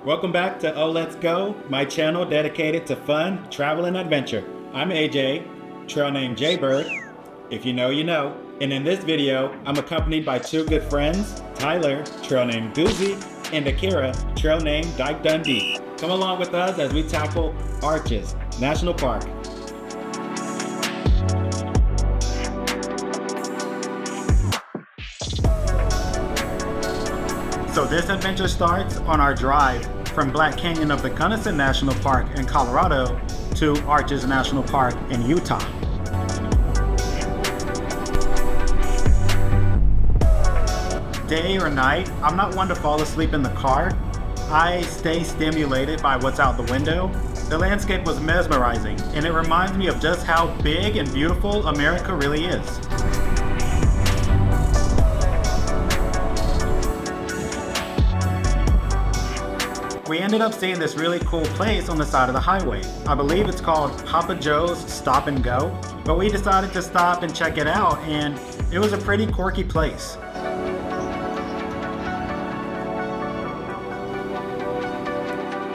Welcome back to Oh Let's Go, my channel dedicated to fun, travel, and adventure. I'm AJ, trail name Jaybird. If you know, you know. And in this video, I'm accompanied by two good friends, Tyler, trail name Goozy, and Akira, trail name Dyke Dundee. Come along with us as we tackle Arches National Park. So this adventure starts on our drive from Black Canyon of the Gunnison National Park in Colorado to Arches National Park in Utah. Day or night, I'm not one to fall asleep in the car. I stay stimulated by what's out the window. The landscape was mesmerizing, and it reminds me of just how big and beautiful America really is. We ended up seeing this really cool place on the side of the highway. I believe it's called Papa Joe's Stop and Go, but we decided to stop and check it out, and it was a pretty quirky place.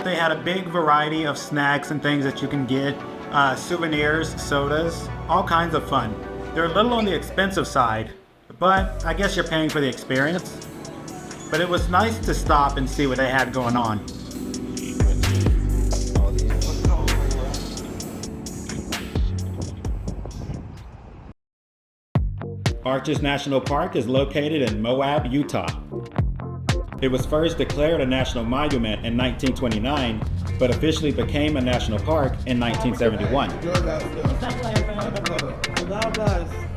They had a big variety of snacks and things that you can get, souvenirs, sodas, all kinds of fun. They're a little on the expensive side, but I guess you're paying for the experience. But it was nice to stop and see what they had going on. Arches National Park is located in Moab, Utah. It was first declared a national monument in 1929, but officially became a national park in 1971.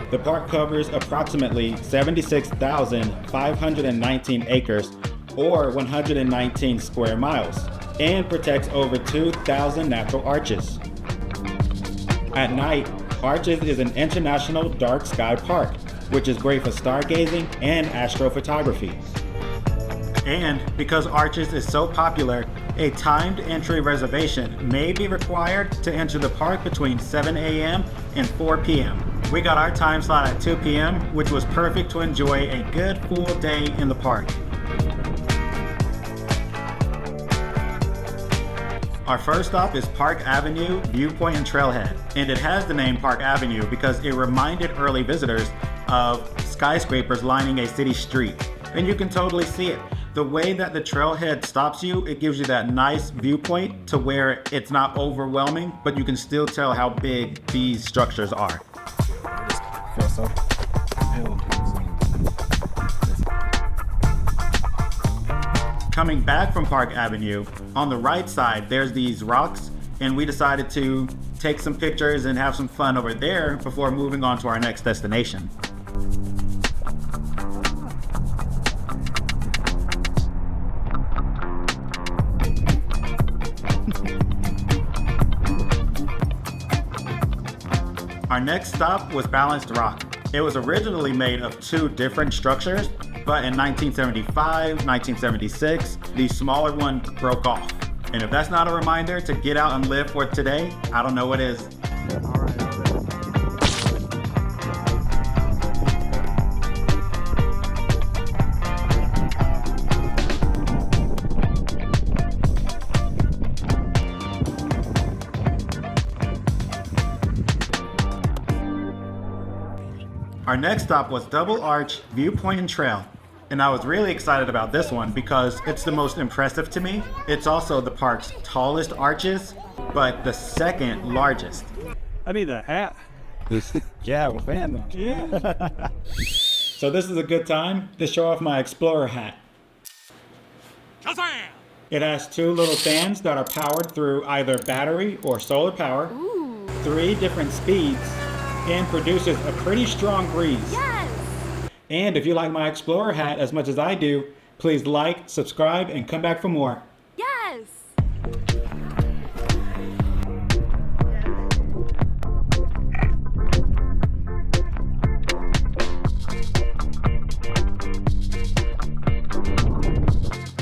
The park covers approximately 76,519 acres, or 119 square miles, and protects over 2,000 natural arches. At night, Arches is an international dark sky park, which is great for stargazing and astrophotography. And because Arches is so popular, a timed entry reservation may be required to enter the park between 7 a.m. and 4 p.m. We got our time slot at 2 p.m., which was perfect to enjoy a good full day in the park. Our first stop is Park Avenue, Viewpoint, and Trailhead, and it has the name Park Avenue because it reminded early visitors of skyscrapers lining a city street, and you can totally see it. The way that the trailhead stops you, it gives you that nice viewpoint to where it's not overwhelming, but you can still tell how big these structures are. Coming back from Park Avenue, on the right side, there's these rocks, and we decided to take some pictures and have some fun over there before moving on to our next destination. Our next stop was Balanced Rock. It was originally made of two different structures, but in 1975, 1976, the smaller one broke off. And if that's not a reminder to get out and live for today, I don't know what is. Our next stop was Double Arch, Viewpoint, and Trail. And I was really excited about this one because it's the most impressive to me. It's also the park's tallest arches, but the second largest. I need a hat. Yeah, we're fan. Yeah. So this is a good time to show off my Explorer hat. Shazam! It has two little fans that are powered through either battery or solar power, 3 different speeds, and produces a pretty strong breeze. Yes! And if you like my Explorer hat as much as I do, please like, subscribe, and come back for more. Yes!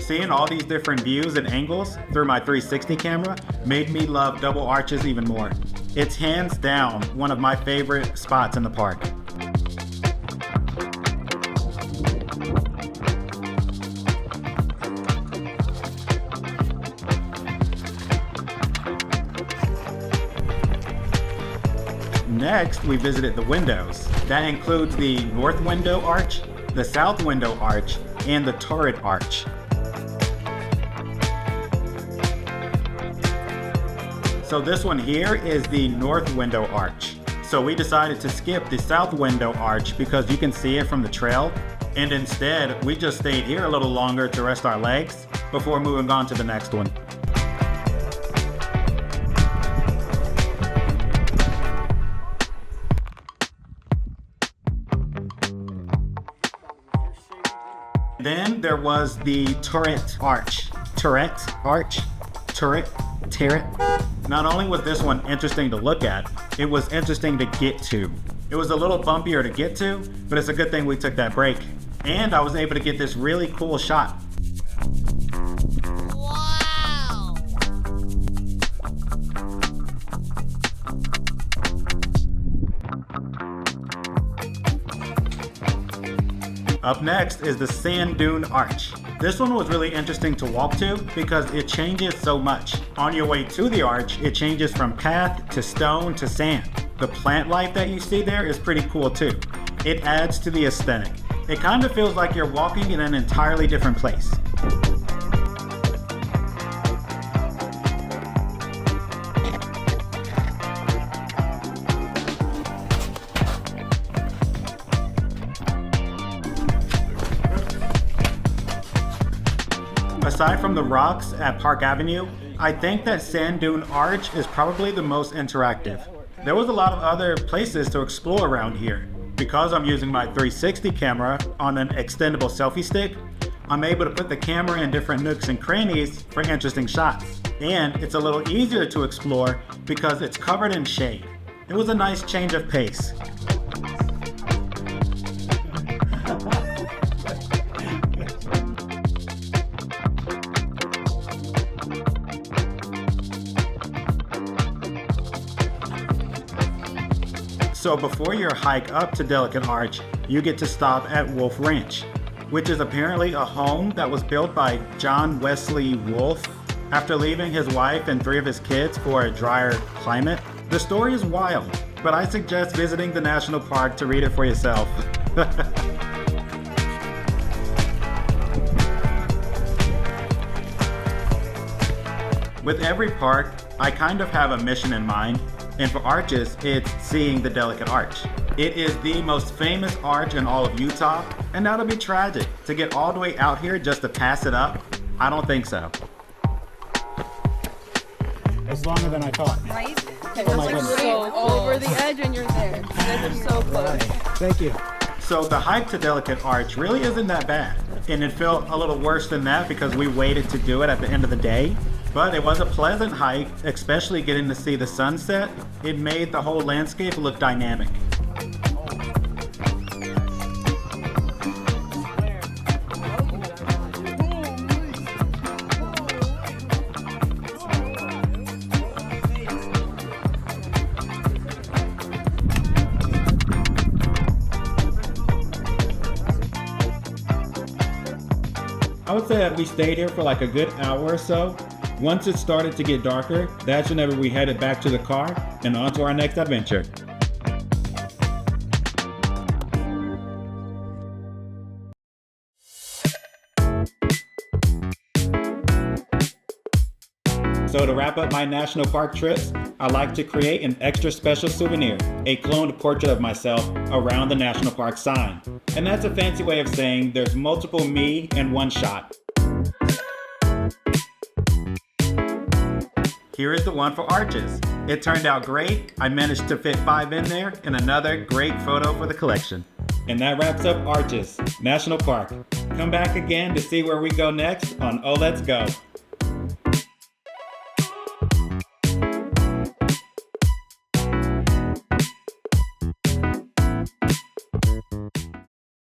Seeing all these different views and angles through my 360 camera made me love Double Arches even more. It's hands down one of my favorite spots in the park. Next, we visited the windows. That includes the north window arch, the south window arch, and the turret arch. So this one here is the north window arch. So we decided to skip the south window arch because you can see it from the trail. And instead, we just stayed here a little longer to rest our legs before moving on to the next one. Then there was the turret arch. Not only was this one interesting to look at, it was interesting to get to. It was a little bumpier to get to, but it's a good thing we took that break. And I was able to get this really cool shot. Wow! Up next is the sand dune arch. This one was really interesting to walk to because it changes so much. On your way to the arch, it changes from path to stone to sand. The plant life that you see there is pretty cool too. It adds to the aesthetic. It kind of feels like you're walking in an entirely different place. Aside from the rocks at Park Avenue, I think that Sand Dune Arch is probably the most interactive. There was a lot of other places to explore around here. Because I'm using my 360 camera on an extendable selfie stick, I'm able to put the camera in different nooks and crannies for interesting shots. And it's a little easier to explore because it's covered in shade. It was a nice change of pace. So before your hike up to Delicate Arch, you get to stop at Wolf Ranch, which is apparently a home that was built by John Wesley Wolf after leaving his wife and 3 of his kids for a drier climate. The story is wild, but I suggest visiting the national park to read it for yourself. With every park, I kind of have a mission in mind. And for arches, it's seeing the Delicate Arch. It is the most famous arch in all of Utah, and that'll be tragic. To get all the way out here just to pass it up, I don't think so. It's longer than I thought. Right? It Oh was my like goodness. so over the edge and you're there. You guys are so close. Thank you. So the hike to Delicate Arch really isn't that bad. And it felt a little worse than that because we waited to do it at the end of the day. But it was a pleasant hike, especially getting to see the sunset. It made the whole landscape look dynamic. I would say that we stayed here for like a good hour or so. Once it started to get darker, that's whenever we headed back to the car and on to our next adventure. So to wrap up my national park trips, I like to create an extra special souvenir, a cloned portrait of myself around the national park sign. And that's a fancy way of saying there's multiple me in one shot. Here is the one for arches. It turned out great. I managed to fit 5 in there and another great photo for the collection. And that wraps up Arches National Park. Come back again to see where we go next on Oh Let's Go.